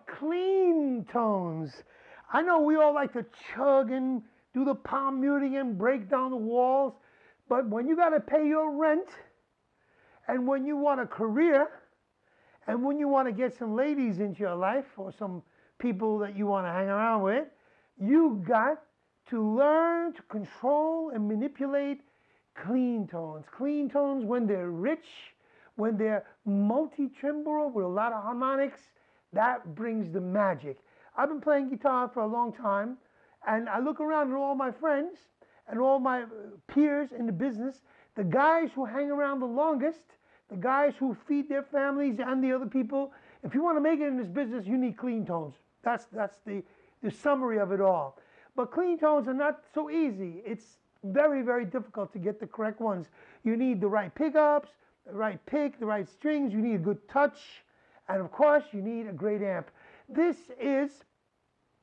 clean tones. I know we all like to chug and do the palm muting and break down the walls, but when you got to pay your rent, and when you want a career, and when you want to get some ladies into your life or some people that you want to hang around with, you got to learn to control and manipulate clean tones. Clean tones, when they're rich, when they're multi-timbral with a lot of harmonics, that brings the magic. I've been playing guitar for a long time, and I look around at all my friends and all my peers in the business, the guys who hang around the longest, the guys who feed their families and the other people. If you want to make it in this business, you need clean tones. That's the summary of it all. But clean tones are not so easy. It's very, very difficult to get the correct ones. You need the right pickups, the right pick, the right strings. You need a good touch. And of course, you need a great amp. This is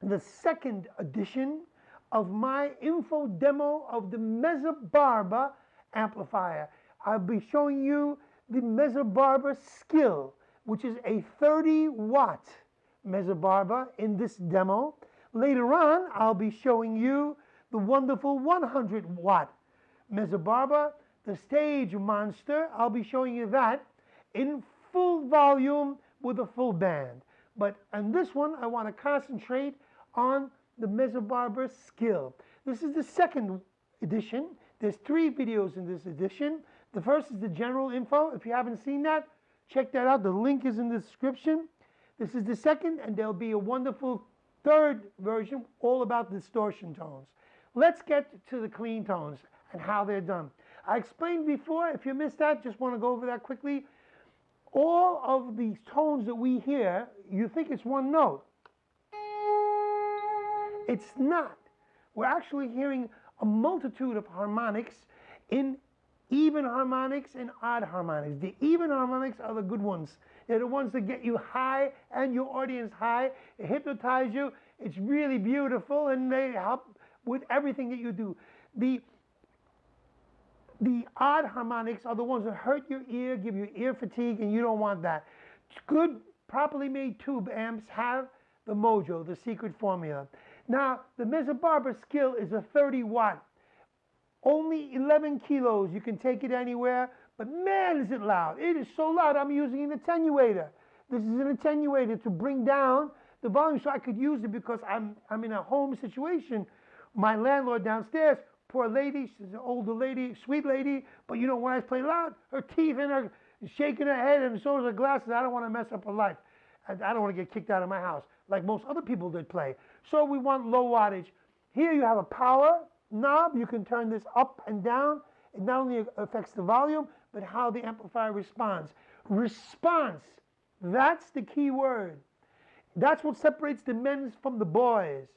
the second edition of my info demo of the Mezzabarba amplifier. I'll be showing you the Mezzabarba Skill, which is a 30-watt Mezzabarba in this demo. Later on, I'll be showing you the wonderful 100-watt Mezzabarba, the stage monster. I'll be showing you that in full volume with a full band. But on this one, I want to concentrate on the Mezzabarba Skill. This is the second edition. There's 3 videos in this edition. The first is the general info. If you haven't seen that, check that out. The link is in the description. This is the second, and there'll be a wonderful third version all about distortion tones. Let's get to the clean tones and how they're done. I explained before, if you missed that, just want to go over that quickly. All of these tones that we hear, you think it's one note. It's not. We're actually hearing a multitude of harmonics in even harmonics and odd harmonics. The even harmonics are the good ones. They're the ones that get you high and your audience high. They hypnotize you. It's really beautiful, and they help with everything that you do. The odd harmonics are the ones that hurt your ear, give you ear fatigue, and you don't want that. Good, properly made tube amps have the mojo, the secret formula. Now, the Mezzabarba Skill is a 30-watt. Only 11 kilos. You can take it anywhere, but man, is it loud. It is so loud, I'm using an attenuator. This is an attenuator to bring down the volume so I could use it because I'm in a home situation. My landlord downstairs, poor lady, she's an older lady, sweet lady, but you know, when I play loud, her teeth in her, shaking her head, and so is her glasses. I don't want to mess up her life. And I don't want to get kicked out of my house, like most other people did play. So we want low wattage. Here you have a power knob. You can turn this up and down. It not only affects the volume, but how the amplifier responds. Response, that's the key word. That's what separates the men from the boys.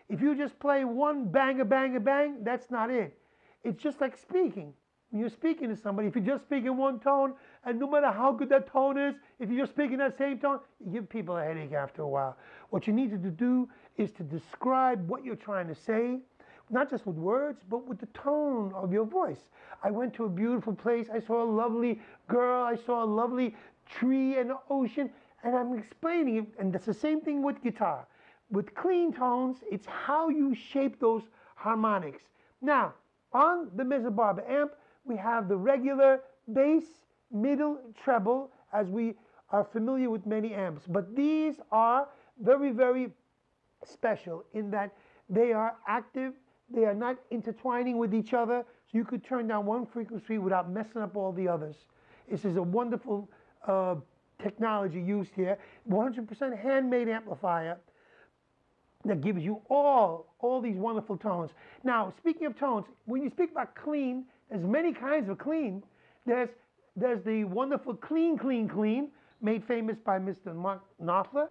If you just play one bang, a bang, a bang, that's not it. It's just like speaking. When you're speaking to somebody, if you just speak in one tone, and no matter how good that tone is, if you're just speaking that same tone, you give people a headache after a while. What you need to do is to describe what you're trying to say, not just with words, but with the tone of your voice. I went to a beautiful place. I saw a lovely girl. I saw a lovely tree and ocean, and I'm explaining it. And that's the same thing with guitar. With clean tones, it's how you shape those harmonics. Now, on the Mezzabarba amp, we have the regular bass, middle, treble, as we are familiar with many amps. But these are very, very special in that they are active. They are not intertwining with each other, so you could turn down one frequency without messing up all the others. This is a wonderful technology used here. 100% handmade amplifier that gives you all these wonderful tones. Now, speaking of tones, when you speak about clean, there's many kinds of clean. There's the wonderful clean, clean, clean, made famous by Mr. Mark Knopfler.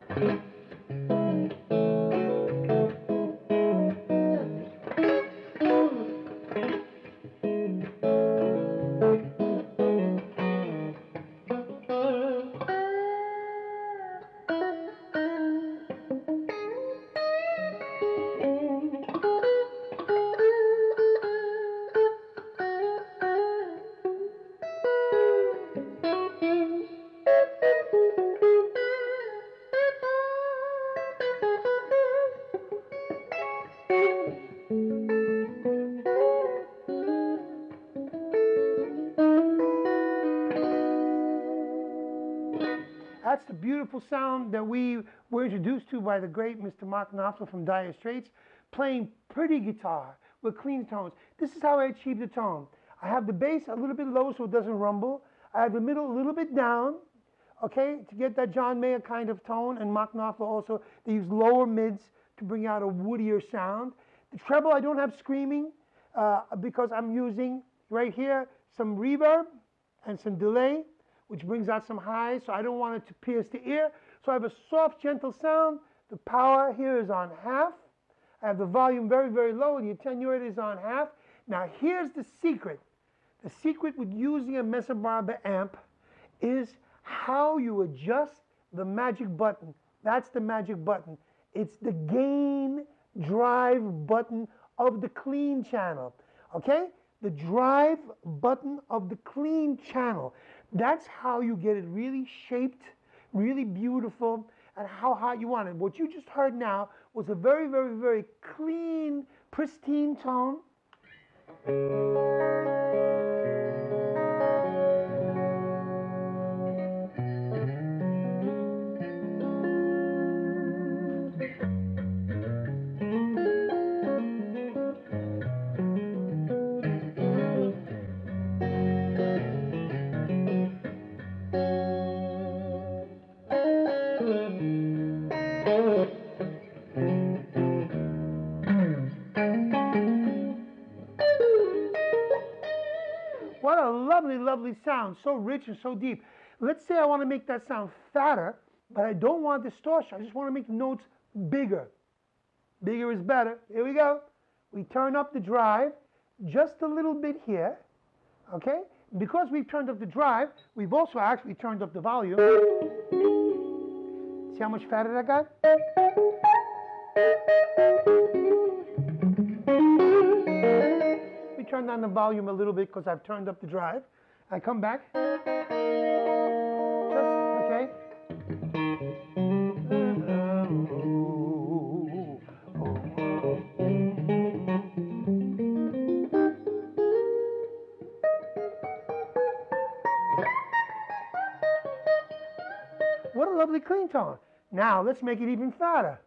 that's the beautiful sound that we were introduced to by the great Mr. Mark Knopfler from Dire Straits, playing pretty guitar with clean tones. This is how I achieve the tone. I have the bass a little bit low so it doesn't rumble. I have the middle a little bit down, okay, to get that John Mayer kind of tone, and Mark Knopfler also, they use lower mids to bring out a woodier sound. The treble, I don't have screaming because I'm using right here some reverb and some delay, which brings out some highs, so I don't want it to pierce the ear. So I have a soft, gentle sound. The power here is on half. I have the volume very, very low, and the attenuator is on half. Now here's the secret. The secret with using a Mezzabarba amp is how you adjust the magic button. That's the magic button. It's the gain drive button of the clean channel, okay? The drive button of the clean channel. That's how you get it really shaped, really beautiful, and how hot you want it. What you just heard now was a very, very, very clean, pristine tone. What a lovely, lovely sound, so rich and so deep. Let's say I want to make that sound fatter, but I don't want distortion. I just want to make the notes bigger. Bigger is better. Here we go. We turn up the drive just a little bit here, okay? Because we've turned up the drive, we've also actually turned up the volume. See how much fatter I got? We turn down the volume a little bit because I've turned up the drive. I come back. Just, okay. What a lovely clean tone. Now let's make it even fatter.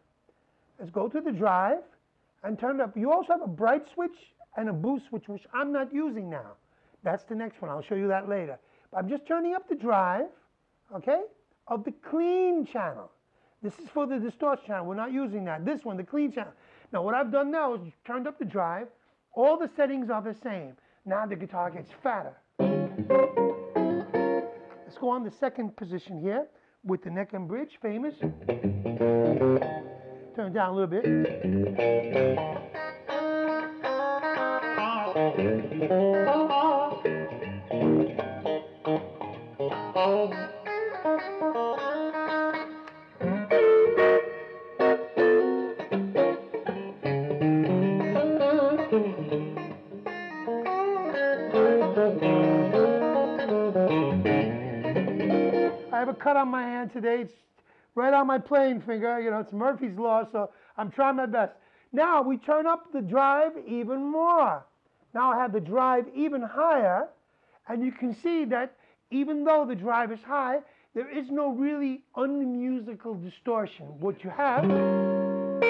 Let's go to the drive and turn it up. You also have a bright switch and a boost switch, which I'm not using now. That's the next one. I'll show you that later. But I'm just turning up the drive, okay, of the clean channel. This is for the distortion channel. We're not using that. This one, the clean channel. Now, what I've done now is turned up the drive. All the settings are the same. Now the guitar gets fatter. Let's go on the second position here with the neck and bridge, famous. Turn it down a little bit. I have a cut on my hand today. It's right on my playing finger. You know, it's Murphy's Law, so I'm trying my best. Now we turn up the drive even more. Now I have the drive even higher, and you can see that even though the drive is high, there is no really unmusical distortion. What you have, turn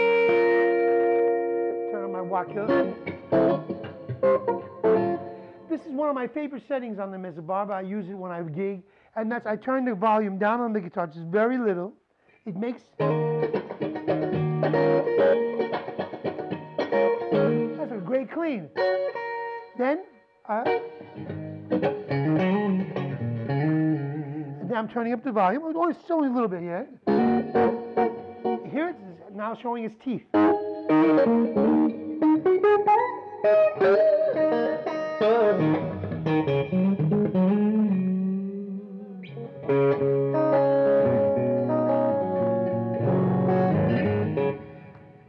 on my wah killer. This is one of my favorite settings on the Mezzabarba. I use it when I gig, and that's I turn the volume down on the guitar, just very little. It makes that's a great clean. Then and now I'm turning up the volume. Oh, it's only a little bit here. Here it's now showing its teeth.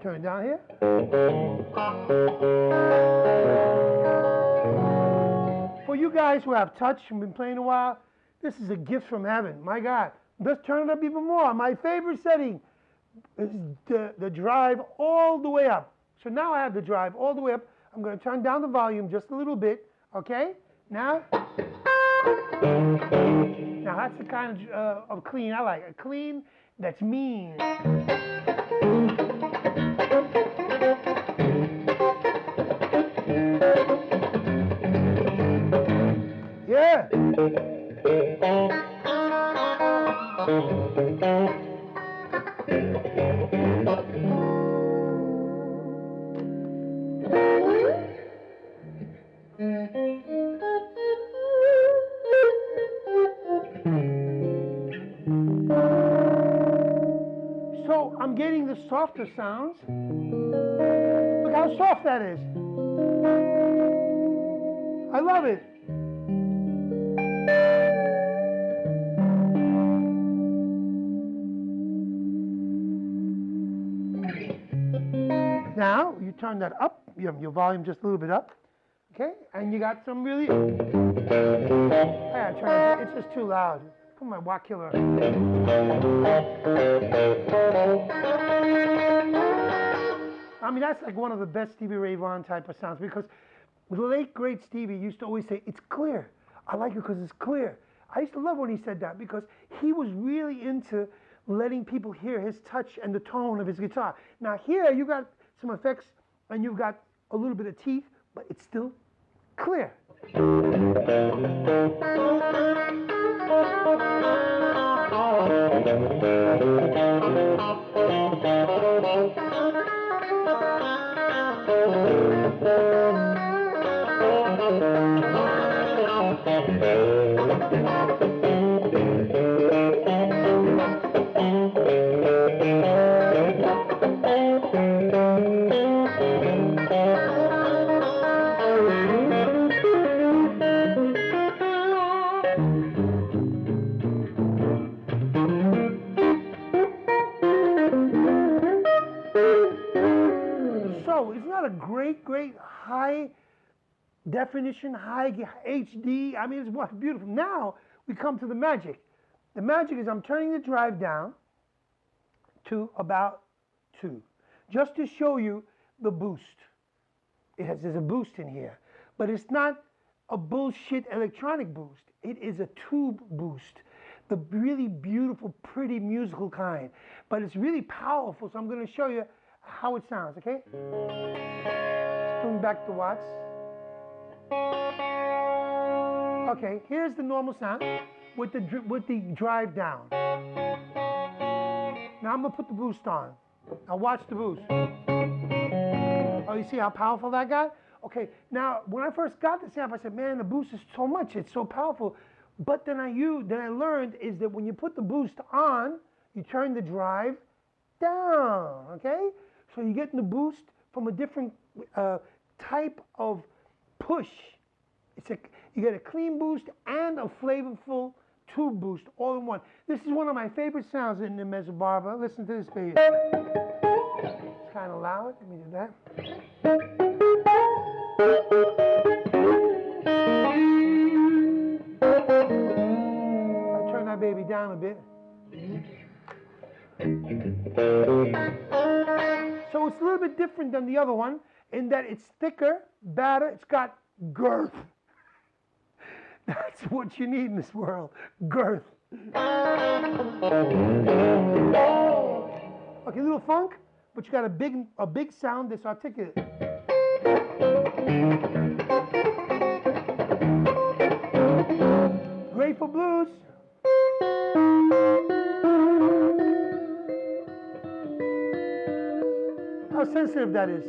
Turn it down here. For you guys who have touch and been playing a while, this is a gift from heaven. My God, let's turn it up even more. My favorite setting is the drive all the way up. So now I have the drive all the way up. I'm going to turn down the volume just a little bit, okay? Now Now that's the kind of clean I like. A clean that's mean. Yeah. So I'm getting the softer sounds. Look how soft that is. I love it. Now you turn that up, your volume just a little bit up, okay? And you got some really. It's just too loud. Put my Watt Killer. I mean, that's like one of the best Stevie Ray Vaughan type of sounds, because the late great Stevie used to always say, "It's clear. I like it because it's clear." I used to love when he said that, because he was really into letting people hear his touch and the tone of his guitar. Now here you got some effects and you've got a little bit of teeth, but it's still clear. So it's not a great high definition, high HD. I mean, it's beautiful. Now we come to the magic. The magic is I'm turning the drive down to about 2, just to show you the boost. There's a boost in here, but it's not a bullshit electronic boost. It is a tube boost, the really beautiful, pretty musical kind. But it's really powerful, so I'm going to show you how it sounds, okay? Let's bring back the watts. Okay, here's the normal sound with the drive down. Now I'm gonna put the boost on. Now watch the boost. Oh, you see how powerful that got? Okay, now when I first got this amp, I said, man, the boost is so much, it's so powerful. But then I learned is that when you put the boost on, you turn the drive down, okay? So you're getting the boost from a different type of push. You get a clean boost and a flavorful tube boost all in one. This is one of my favorite sounds in the Mezzabarba. Listen to this, baby. It's kind of loud. Let me do that. I'll turn that baby down a bit. So it's a little bit different than the other one in that it's thicker, badder, it's got girth. That's what you need in this world, girth. Okay, a little funk, but you got a big sound that's articulate. Grateful Blues. How sensitive that is.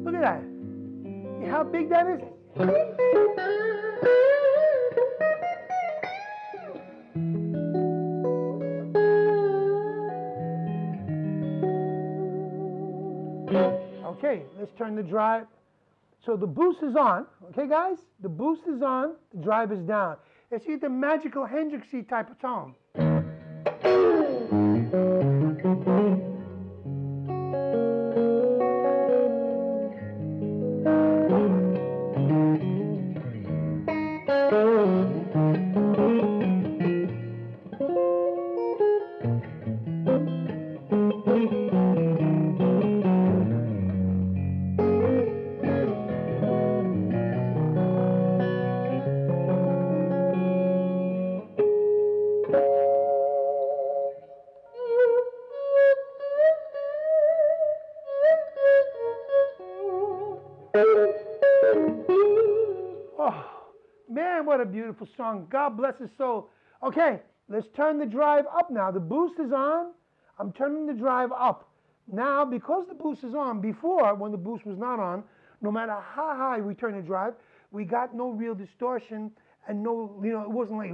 Look at that. See how big that is? Okay, let's turn the drive. So the boost is on, okay guys? The boost is on, the drive is down. Let's see the magical Hendrixy type of tone. man, what a beautiful song. God bless his soul. Okay, let's turn the drive up now. The boost is on. I'm turning the drive up. Now, because the boost is on, before, when the boost was not on, no matter how high we turn the drive, we got no real distortion and no, it wasn't like,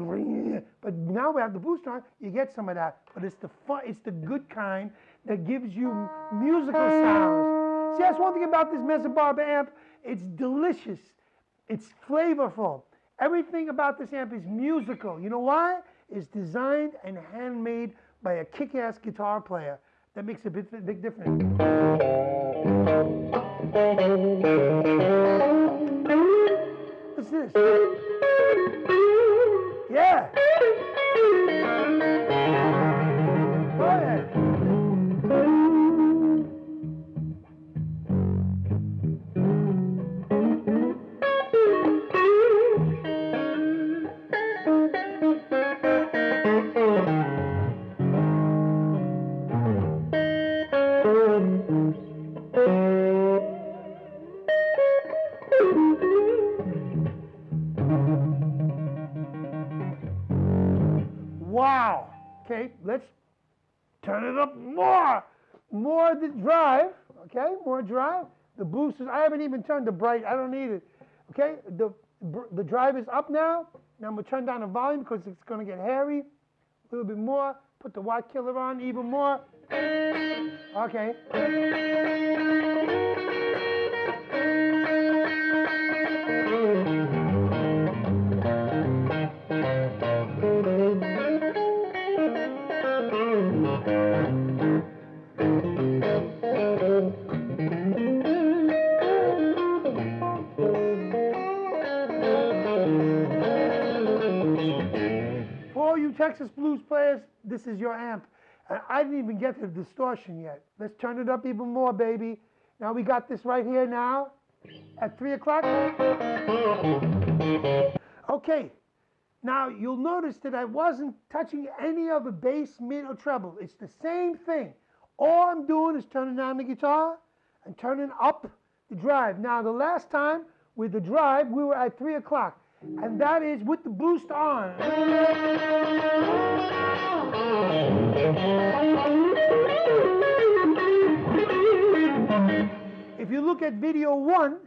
but now we have the boost on, you get some of that. But it's the fun, it's the good kind that gives you musical sounds. See, that's one thing about this Mezzabarba amp. It's delicious. It's flavorful. Everything about this amp is musical. You know why? It's designed and handmade by a kick-ass guitar player. That makes a big difference. What's this? Yeah. Go ahead. Wow. Okay, let's turn it up more. More the drive. Okay, more drive. The boost is, I haven't even turned the bright. I don't need it. Okay, the drive is up now. Now I'm going to turn down the volume because it's going to get hairy. A little bit more. Put the watt killer on even more. Okay. For all you Texas blues players, this is your amp. And I didn't even get to the distortion yet. Let's turn it up even more, baby. Now we got this right here now at 3 o'clock. Okay. Now you'll notice that I wasn't touching any of the bass, mid, or treble. It's the same thing. All I'm doing is turning down the guitar and turning up the drive. Now the last time with the drive, we were at 3 o'clock. And that is with the boost on. If you look at video 1,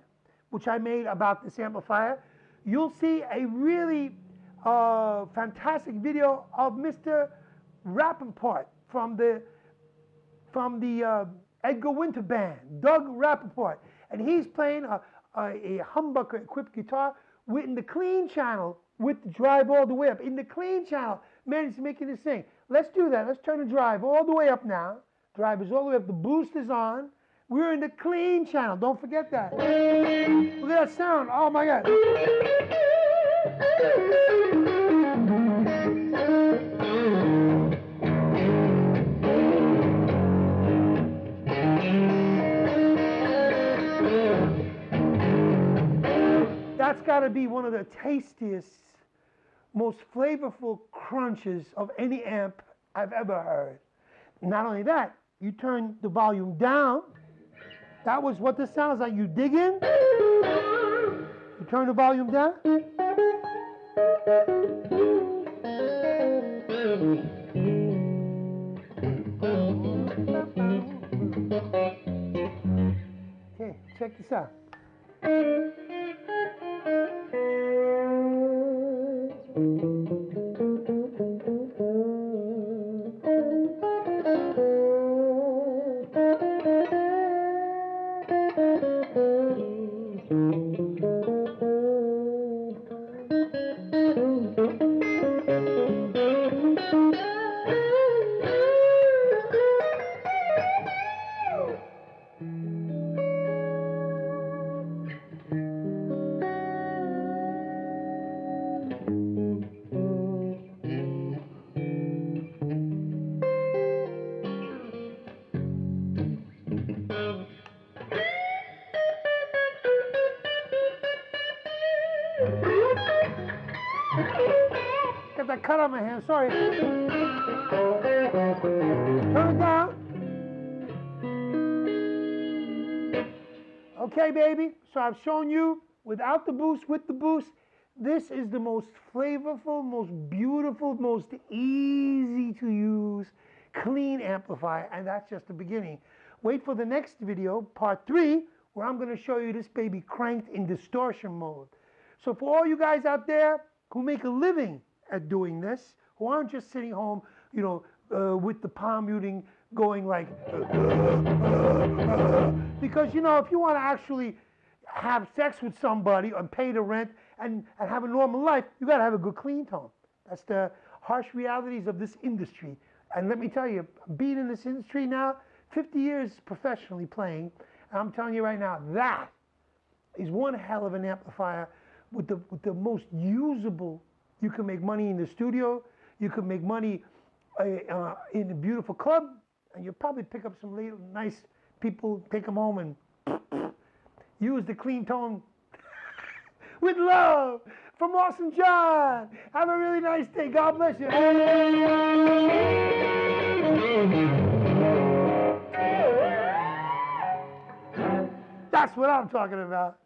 which I made about this amplifier, you'll see a really fantastic video of Mr. Rappaport from the Edgar Winter Band, Doug Rappaport. And he's playing a humbucker-equipped guitar in the clean channel with the drive all the way up. In the clean channel, man, he's making this thing. Let's do that. Let's turn the drive all the way up now. Drive is all the way up. The boost is on. We're in the clean channel. Don't forget that. Look at that sound. Oh, my God. That's got to be one of the tastiest, most flavorful crunches of any amp I've ever heard. Not only that, you turn the volume down. That was what this sounds like. You dig in. You turn the volume down. Okay, check this out. Got that cut on my hand, sorry. Turn it down. Okay, baby. So I've shown you without the boost, with the boost. This is the most flavorful, most beautiful, most easy to use, clean amplifier, and that's just the beginning. Wait for the next video, part 3, where I'm going to show you this baby cranked in distortion mode. So for all you guys out there who make a living at doing this, who aren't just sitting home, you know, with the palm muting going like, because, you know, if you want to actually have sex with somebody and pay the rent and have a normal life, you got to have a good clean tone. That's the harsh realities of this industry. And let me tell you, being in this industry now, 50 years professionally playing, and I'm telling you right now, that is one hell of an amplifier with the most usable. You can make money in the studio, you can make money in a beautiful club, and you'll probably pick up some nice people, take them home and use the clean tone with love from Awesome John. Have a really nice day. God bless you. That's what I'm talking about.